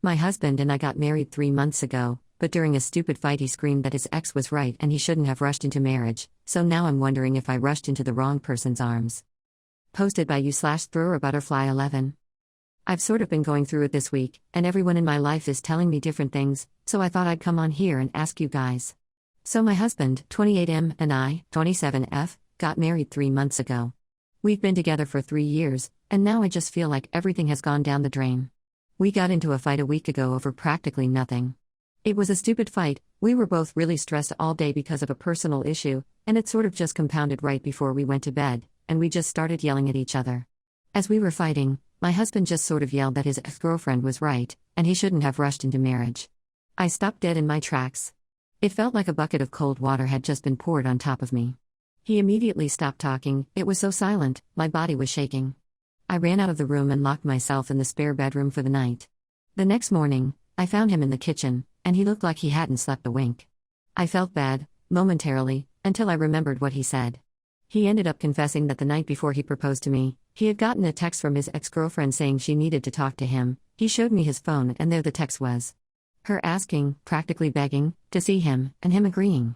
My husband and I got married 3 months ago, but during a stupid fight he screamed that his ex was right and he shouldn't have rushed into marriage, so now I'm wondering if I rushed into the wrong person's arms. Posted by you/throwerbutterfly11. I've sort of been going through it this week, and everyone in my life is telling me different things, so I thought I'd come on here and ask you guys. So my husband, 28M, and I, 27F, got married 3 months ago. We've been together for 3 years, and now I just feel like everything has gone down the drain. We got into a fight a week ago over practically nothing. It was a stupid fight, we were both really stressed all day because of a personal issue, and it sort of just compounded right before we went to bed, and we just started yelling at each other. As we were fighting, my husband just sort of yelled that his ex-girlfriend was right, and he shouldn't have rushed into marriage. I stopped dead in my tracks. It felt like a bucket of cold water had just been poured on top of me. He immediately stopped talking, it was so silent, my body was shaking. I ran out of the room and locked myself in the spare bedroom for the night. The next morning, I found him in the kitchen, and he looked like he hadn't slept a wink. I felt bad, momentarily, until I remembered what he said. He ended up confessing that the night before he proposed to me, he had gotten a text from his ex-girlfriend saying she needed to talk to him. He showed me his phone and there the text was. Her asking, practically begging, to see him, and him agreeing.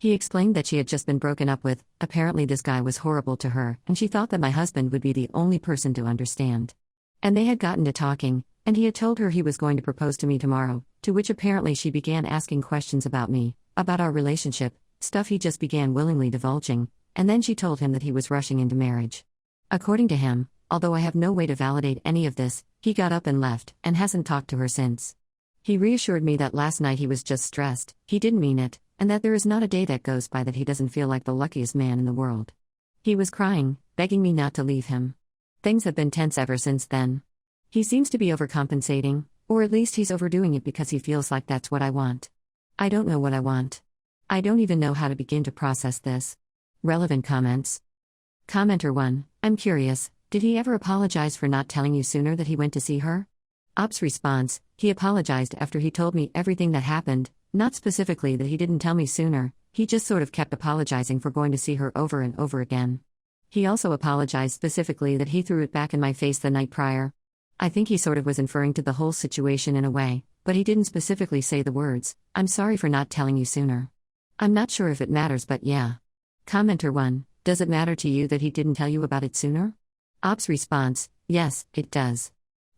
He explained that she had just been broken up with, apparently this guy was horrible to her, and she thought that my husband would be the only person to understand. And they had gotten to talking, and he had told her he was going to propose to me tomorrow, to which apparently she began asking questions about me, about our relationship, stuff he just began willingly divulging, and then she told him that he was rushing into marriage. According to him, although I have no way to validate any of this, he got up and left, and hasn't talked to her since. He reassured me that last night he was just stressed, he didn't mean it, and that there is not a day that goes by that he doesn't feel like the luckiest man in the world. He was crying, begging me not to leave him. Things have been tense ever since then. He seems to be overcompensating, or at least he's overdoing it because he feels like that's what I want. I don't know what I want. I don't even know how to begin to process this. Relevant comments. Commenter 1, I'm curious, did he ever apologize for not telling you sooner that he went to see her? Ops response, he apologized after he told me everything that happened, not specifically that he didn't tell me sooner, he just sort of kept apologizing for going to see her over and over again. He also apologized specifically that he threw it back in my face the night prior. I think he sort of was inferring to the whole situation in a way, but he didn't specifically say the words, I'm sorry for not telling you sooner. I'm not sure if it matters, but yeah. Commenter 1, does it matter to you that he didn't tell you about it sooner? Ops response, yes, it does.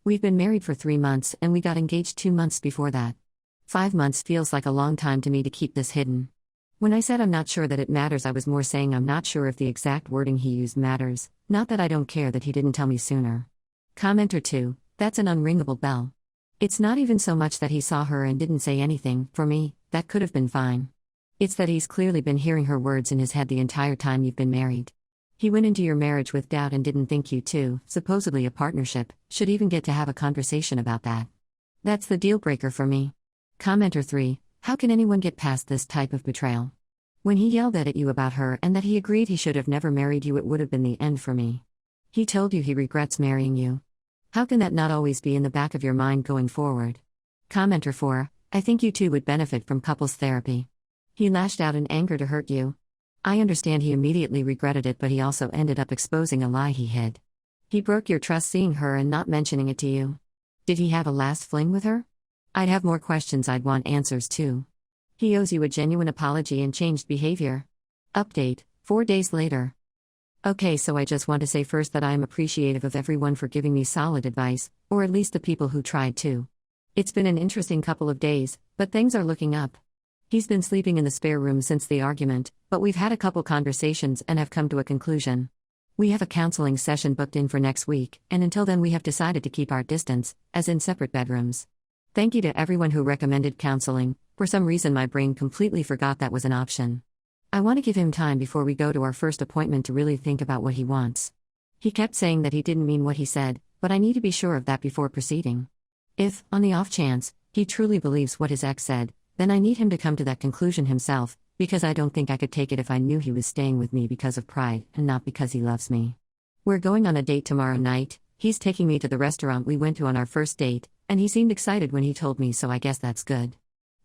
We've been married for 3 months and we got engaged 2 months before that. 5 months feels like a long time to me to keep this hidden. When I said I'm not sure that it matters, I was more saying I'm not sure if the exact wording he used matters, not that I don't care that he didn't tell me sooner. Commenter 2, that's an unringable bell. It's not even so much that he saw her and didn't say anything, for me, that could have been fine. It's that he's clearly been hearing her words in his head the entire time you've been married. He went into your marriage with doubt and didn't think you two, supposedly a partnership, should even get to have a conversation about that. That's the deal breaker for me. Commenter 3, how can anyone get past this type of betrayal? When he yelled at you about her and that he agreed he should have never married you, it would have been the end for me. He told you he regrets marrying you. How can that not always be in the back of your mind going forward? Commenter 4, I think you two would benefit from couples therapy. He lashed out in anger to hurt you. I understand he immediately regretted it, but he also ended up exposing a lie he hid. He broke your trust seeing her and not mentioning it to you. Did he have a last fling with her? I'd have more questions I'd want answers to. He owes you a genuine apology and changed behavior. Update, 4 days later. Okay, so I just want to say first that I am appreciative of everyone for giving me solid advice, or at least the people who tried to. It's been an interesting couple of days, but things are looking up. He's been sleeping in the spare room since the argument, but we've had a couple conversations and have come to a conclusion. We have a counseling session booked in for next week, and until then we have decided to keep our distance, as in separate bedrooms. Thank you to everyone who recommended counseling. For some reason my brain completely forgot that was an option. I want to give him time before we go to our first appointment to really think about what he wants. He kept saying that he didn't mean what he said, but I need to be sure of that before proceeding. If, on the off chance, he truly believes what his ex said, then I need him to come to that conclusion himself, because I don't think I could take it if I knew he was staying with me because of pride and not because he loves me. We're going on a date tomorrow night. He's taking me to the restaurant we went to on our first date, and he seemed excited when he told me, so I guess that's good.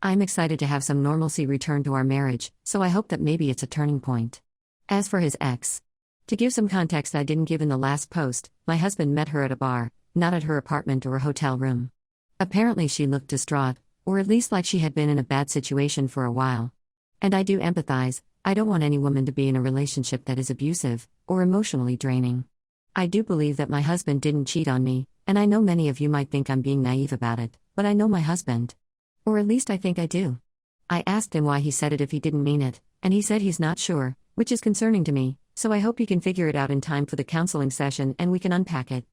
I'm excited to have some normalcy return to our marriage, so I hope that maybe it's a turning point. As for his ex, to give some context I didn't give in the last post, my husband met her at a bar, not at her apartment or a hotel room. Apparently, she looked distraught, or at least like she had been in a bad situation for a while. And I do empathize. I don't want any woman to be in a relationship that is abusive or emotionally draining. I do believe that my husband didn't cheat on me, and I know many of you might think I'm being naive about it, but I know my husband. Or at least I think I do. I asked him why he said it if he didn't mean it, and he said he's not sure, which is concerning to me, so I hope he can figure it out in time for the counseling session and we can unpack it.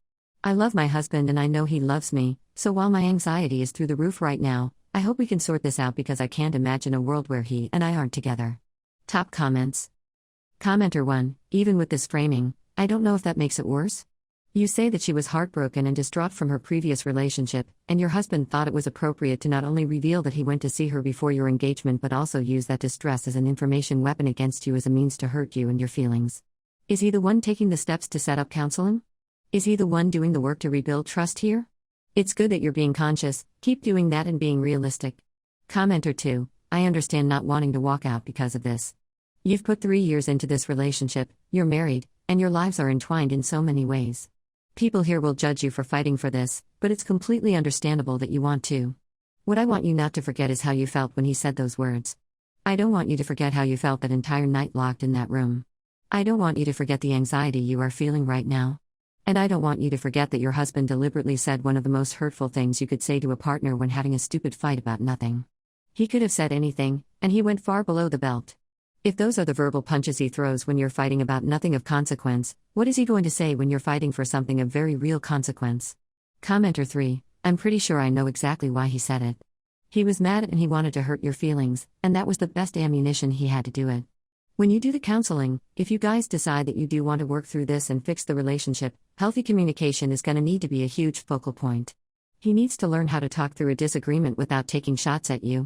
I love my husband and I know he loves me, so while my anxiety is through the roof right now, I hope we can sort this out because I can't imagine a world where he and I aren't together. Top comments. Commenter 1, even with this framing, I don't know if that makes it worse. You say that she was heartbroken and distraught from her previous relationship, and your husband thought it was appropriate to not only reveal that he went to see her before your engagement but also use that distress as an information weapon against you as a means to hurt you and your feelings. Is he the one taking the steps to set up counseling? Is he the one doing the work to rebuild trust here? It's good that you're being conscious, keep doing that and being realistic. Commenter 2, I understand not wanting to walk out because of this. You've put 3 years into this relationship, you're married, and your lives are entwined in so many ways. People here will judge you for fighting for this, but it's completely understandable that you want to. What I want you not to forget is how you felt when he said those words. I don't want you to forget how you felt that entire night locked in that room. I don't want you to forget the anxiety you are feeling right now. And I don't want you to forget that your husband deliberately said one of the most hurtful things you could say to a partner when having a stupid fight about nothing. He could have said anything, and he went far below the belt. If those are the verbal punches he throws when you're fighting about nothing of consequence, what is he going to say when you're fighting for something of very real consequence? Commenter 3, I'm pretty sure I know exactly why he said it. He was mad and he wanted to hurt your feelings, and that was the best ammunition he had to do it. When you do the counseling, if you guys decide that you do want to work through this and fix the relationship, healthy communication is going to need to be a huge focal point. He needs to learn how to talk through a disagreement without taking shots at you.